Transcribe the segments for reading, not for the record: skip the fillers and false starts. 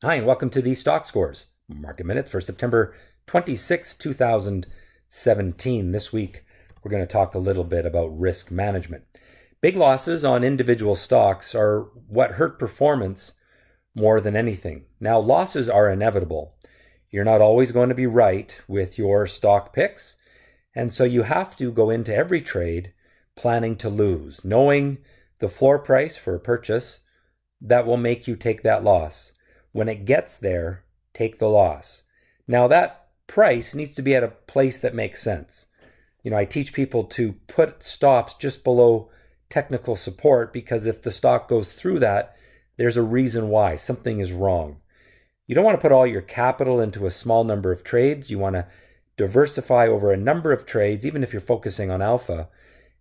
Hi, and welcome to the Stock Scores Market Minutes for September 26, 2017. This week, we're going to talk a little bit about risk management. Big losses on individual stocks are what hurt performance more than anything. Now, losses are inevitable. You're not always going to be right with your stock picks, and so you have to go into every trade planning to lose, knowing the floor price for a purchase that will make you take that loss. When it gets there, take the loss. Now, that price needs to be at a place that makes sense. I teach people to put stops just below technical support because if the stock goes through that, there's a reason why. Something is wrong. You don't want to put all your capital into a small number of trades. You want to diversify over a number of trades, even if you're focusing on alpha.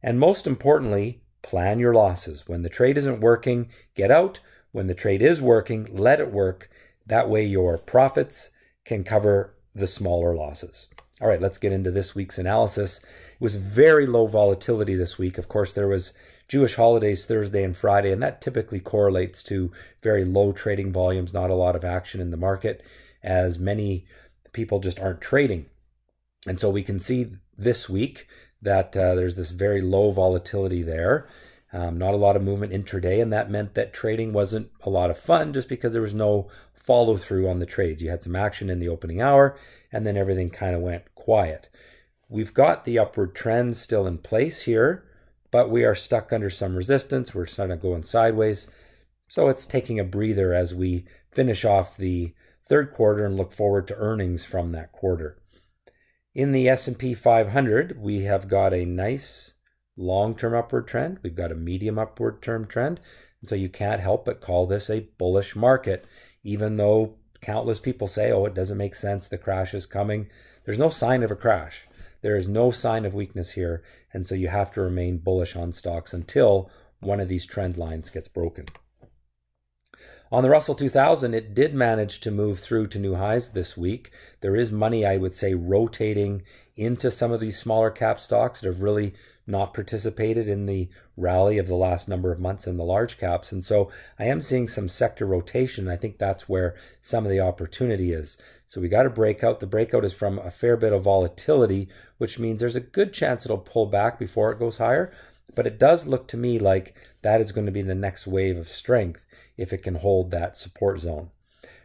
And most importantly, plan your losses. When the trade isn't working, get out. When the trade is working, let it work. That way your profits can cover the smaller losses. All right, let's get into this week's analysis. It was very low volatility this week. Of course, there was Jewish holidays Thursday and Friday, and that typically correlates to very low trading volumes, not a lot of action in the market, as many people just aren't trading. And so we can see this week that there's this very low volatility there. Not a lot of movement intraday, and that meant that trading wasn't a lot of fun just because there was no follow through on the trades. You had some action in the opening hour, and then everything kind of went quiet. We've got the upward trend still in place here, but we are stuck under some resistance. We're kind of going sideways. So it's taking a breather as we finish off the third quarter and look forward to earnings from that quarter. In the S&P 500, we have got a nice long-term upward trend. We've got a medium upward term trend. And so you can't help but call this a bullish market, even though countless people say, oh, it doesn't make sense. The crash is coming. There's no sign of a crash. There is no sign of weakness here. And so you have to remain bullish on stocks until one of these trend lines gets broken. On the Russell 2000, it did manage to move through to new highs this week. There is money, I would say, rotating into some of these smaller cap stocks that have really not participated in the rally of the last number of months in the large caps. And so I am seeing some sector rotation. I think that's where some of the opportunity is. So we got a breakout. The breakout is from a fair bit of volatility, which means there's a good chance it'll pull back before it goes higher. But it does look to me like that is going to be the next wave of strength if it can hold that support zone.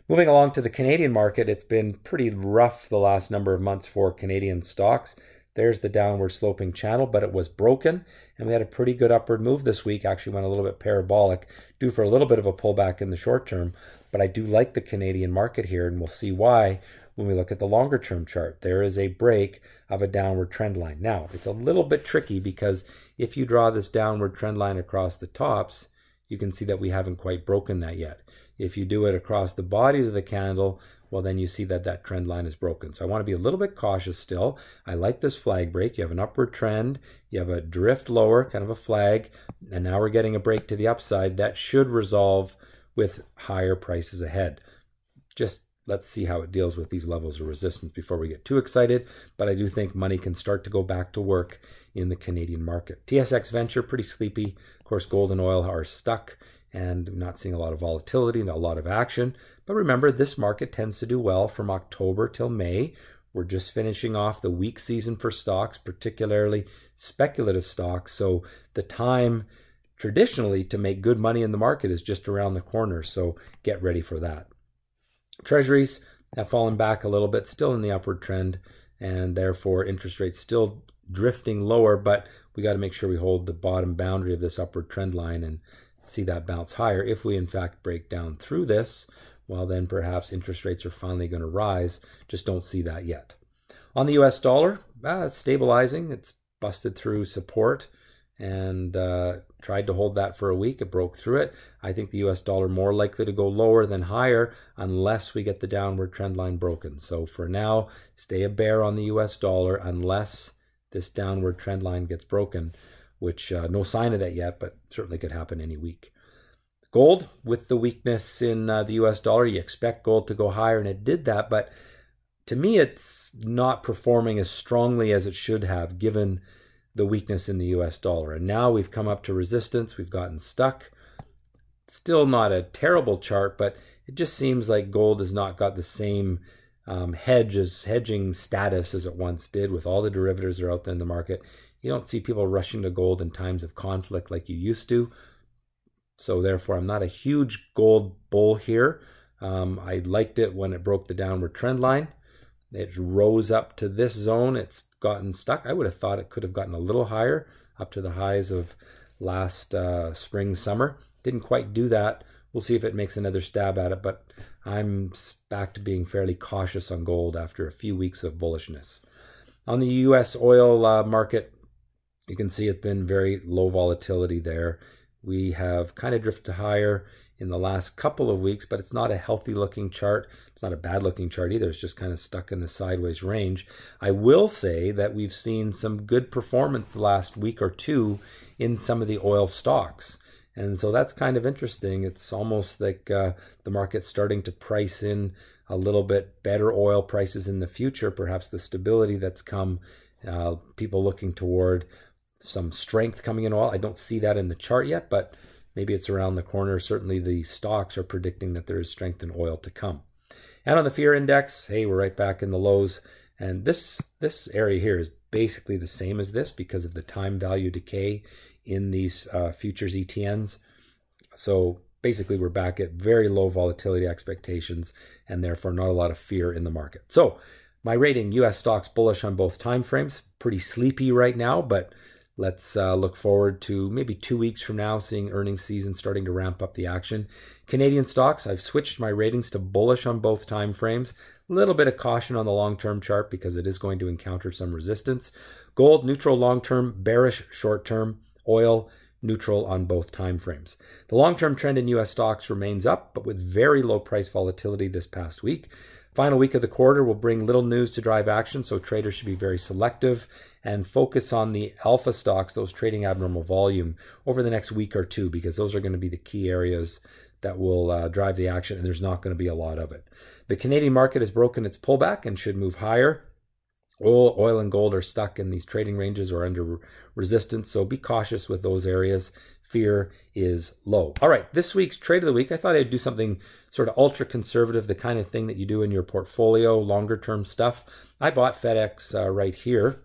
Moving along to the Canadian market, it's been pretty rough the last number of months for Canadian stocks. There's the downward sloping channel, but it was broken, and we had a pretty good upward move this week. Actually went a little bit parabolic, due for a little bit of a pullback in the short term. But I do like the Canadian market here, and we'll see why when we look at the longer term chart. There is a break of a downward trend line. Now, it's a little bit tricky because if you draw this downward trend line across the tops, you can see that we haven't quite broken that yet. If you do it across the bodies of the candle, well, then you see that that trend line is broken. So I want to be a little bit cautious still. I like this flag break. You have an upward trend. You have a drift lower, kind of a flag. And now we're getting a break to the upside. That should resolve with higher prices ahead. Just let's see how it deals with these levels of resistance before we get too excited. But I do think money can start to go back to work in the Canadian market. TSX Venture, pretty sleepy. Of course, gold and oil are stuck and not seeing a lot of volatility and a lot of action. But remember, this market tends to do well from October till May. We're just finishing off the weak season for stocks, particularly speculative stocks. So the time traditionally to make good money in the market is just around the corner. So get ready for that. Treasuries have fallen back a little bit, still in the upward trend, and therefore interest rates still drifting lower, but we got to make sure we hold the bottom boundary of this upward trend line and see that bounce higher. If we in fact break down through this, well, then perhaps interest rates are finally going to rise. Just don't see that yet. On the US dollar, it's stabilizing. It's busted through support and tried to hold that for a week. It broke through it. I think the US dollar more likely to go lower than higher unless we get the downward trend line broken. So for now, stay a bear on the US dollar unless this downward trend line gets broken, which no sign of that yet, but certainly could happen any week. Gold, with the weakness in the US dollar, you expect gold to go higher, and it did that, but to me, it's not performing as strongly as it should have given the weakness in the US dollar. And now we've come up to resistance. We've gotten stuck. Still not a terrible chart, but it just seems like gold has not got the same hedging status as it once did. With all the derivatives that are out there in the market, you don't see people rushing to gold in times of conflict like you used to. So therefore, I'm not a huge gold bull here. I liked it when it broke the downward trend line. It rose up to this zone. It's gotten stuck. I would have thought it could have gotten a little higher, up to the highs of last spring, summer. Didn't quite do that. We'll see if it makes another stab at it, but I'm back to being fairly cautious on gold after a few weeks of bullishness. On the U.S. oil market, you can see it's been very low volatility there. We have kind of drifted higher in the last couple of weeks, but it's not a healthy looking chart. It's not a bad looking chart either. It's just kind of stuck in the sideways range. I will say that we've seen some good performance the last week or two in some of the oil stocks. And so that's kind of interesting. It's almost like the market's starting to price in a little bit better oil prices in the future, perhaps the stability that's come, people looking toward some strength coming in oil. I don't see that in the chart yet, but maybe it's around the corner. Certainly the stocks are predicting that there is strength in oil to come. And on the fear index, hey, we're right back in the lows. And this area here is basically the same as this because of the time value decay in these futures ETNs. So basically we're back at very low volatility expectations and therefore not a lot of fear in the market. So my rating, US stocks bullish on both time frames. Pretty sleepy right now, but let's look forward to maybe 2 weeks from now, seeing earnings season starting to ramp up the action. Canadian stocks, I've switched my ratings to bullish on both time frames. A little bit of caution on the long-term chart because it is going to encounter some resistance. Gold, neutral long-term, bearish short-term. Oil, neutral on both time frames. The long-term trend in U.S. stocks remains up, but with very low price volatility this past week. Final week of the quarter will bring little news to drive action, so traders should be very selective and focus on the alpha stocks, those trading abnormal volume, over the next week or two, because those are going to be the key areas that will drive the action, and there's not going to be a lot of it. The Canadian market has broken its pullback and should move higher. Oil and gold are stuck in these trading ranges or under resistance, so be cautious with those areas. Fear is low. All right, this week's trade of the week, I thought I'd do something sort of ultra conservative, the kind of thing that you do in your portfolio, longer term stuff. I bought FedEx right here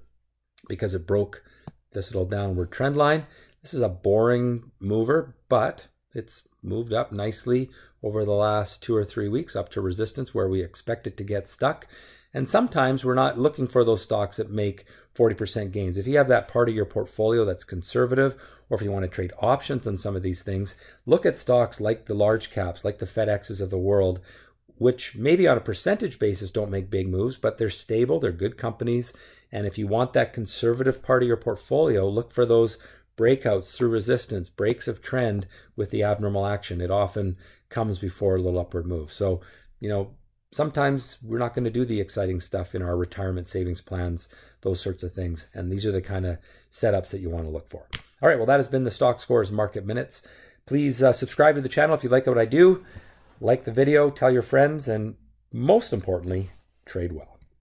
because it broke this little downward trend line. This is a boring mover, but it's moved up nicely over the last 2 or 3 weeks up to resistance where we expect it to get stuck. And sometimes we're not looking for those stocks that make 40% gains. If you have that part of your portfolio that's conservative, or if you want to trade options on some of these things, look at stocks like the large caps, like the FedExes of the world, which maybe on a percentage basis don't make big moves, but they're stable, they're good companies. And if you want that conservative part of your portfolio, look for those breakouts through resistance, breaks of trend with the abnormal action. It often comes before a little upward move. So, sometimes we're not going to do the exciting stuff in our retirement savings plans, those sorts of things. And these are the kind of setups that you want to look for. All right, well, that has been the Stock Scores Market Minutes. Please subscribe to the channel if you like what I do. Like the video, tell your friends, and most importantly, trade well.